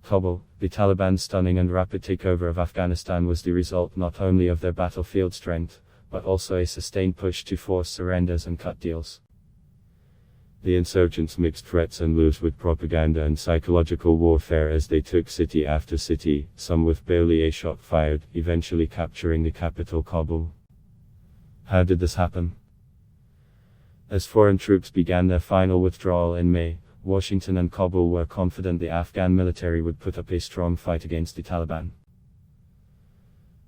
KABUL, the Taliban's stunning and rapid takeover of Afghanistan was the result not only of their battlefield strength, but also a sustained push to force surrenders and cut deals. The insurgents mixed threats and lures with propaganda and psychological warfare as they took city after city, some with barely a shot fired, eventually capturing the capital Kabul. How did this happen? As foreign troops began their final withdrawal in May, Washington and Kabul were confident the Afghan military would put up a strong fight against the Taliban.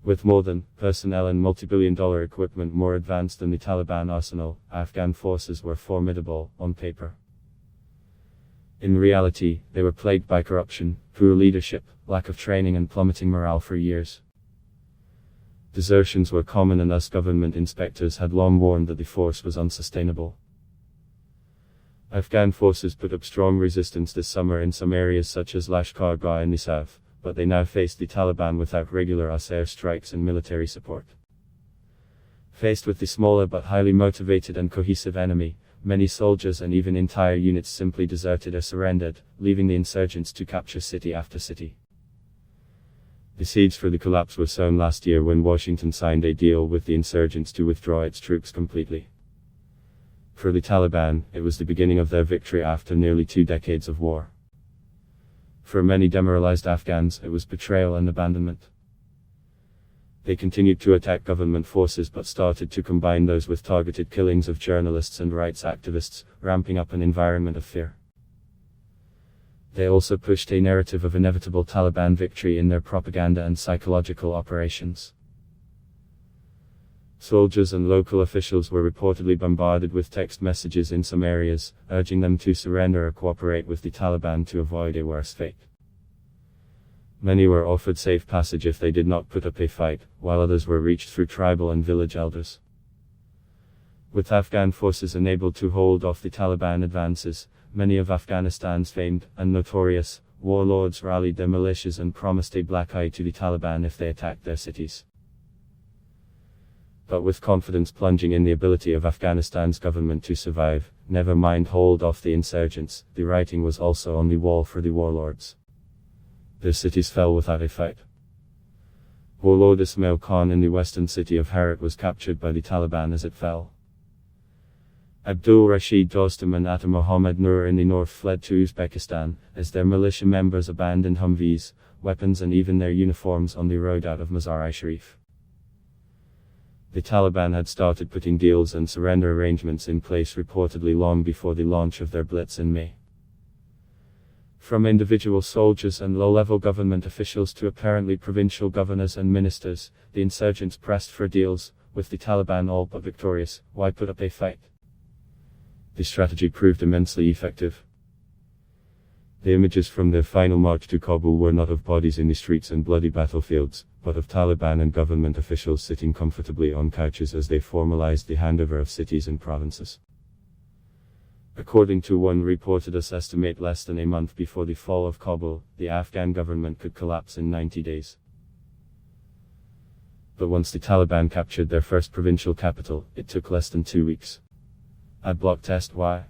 With more than personnel and multi-billion-dollar equipment more advanced than the Taliban arsenal, Afghan forces were formidable on paper. In reality, they were plagued by corruption, poor leadership, lack of training and plummeting morale for years. Desertions were common and thus government inspectors had long warned that the force was unsustainable. Afghan forces put up strong resistance this summer in some areas such as Lashkar-Gah in the south, but they now faced the Taliban without regular air strikes and military support. Faced with the smaller but highly motivated and cohesive enemy, many soldiers and even entire units simply deserted or surrendered, leaving the insurgents to capture city after city. The seeds for the collapse were sown last year when Washington signed a deal with the insurgents to withdraw its troops completely. For the Taliban, it was the beginning of their victory after nearly 2 decades of war. For many demoralized Afghans, it was betrayal and abandonment. They continued to attack government forces but started to combine those with targeted killings of journalists and rights activists, ramping up an environment of fear. They also pushed a narrative of inevitable Taliban victory in their propaganda and psychological operations. Soldiers and local officials were reportedly bombarded with text messages in some areas, urging them to surrender or cooperate with the Taliban to avoid a worse fate. Many were offered safe passage if they did not put up a fight, while others were reached through tribal and village elders. With Afghan forces unable to hold off the Taliban advances, many of Afghanistan's famed and notorious warlords rallied their militias and promised a black eye to the Taliban if they attacked their cities. But with confidence plunging in the ability of Afghanistan's government to survive, never mind hold off the insurgents, the writing was also on the wall for the warlords. Their cities fell without a fight. Warlord Ismail Khan in the western city of Herat was captured by the Taliban as it fell. Abdul Rashid Dostum and Atta Mohammed Nur in the north fled to Uzbekistan, as their militia members abandoned Humvees, weapons and even their uniforms on the road out of Mazar-i-Sharif. The Taliban had started putting deals and surrender arrangements in place reportedly long before the launch of their blitz in May. From individual soldiers and low-level government officials to apparently provincial governors and ministers, the insurgents pressed for deals. With the Taliban all but victorious, why put up a fight? The strategy proved immensely effective. The images from their final march to Kabul were not of bodies in the streets and bloody battlefields, but of Taliban and government officials sitting comfortably on couches as they formalized the handover of cities and provinces. According to one reported's estimate, less than a month before the fall of Kabul, the Afghan government could collapse in 90 days. But once the Taliban captured their first provincial capital, it took less than 2 weeks. Ad block test. Why?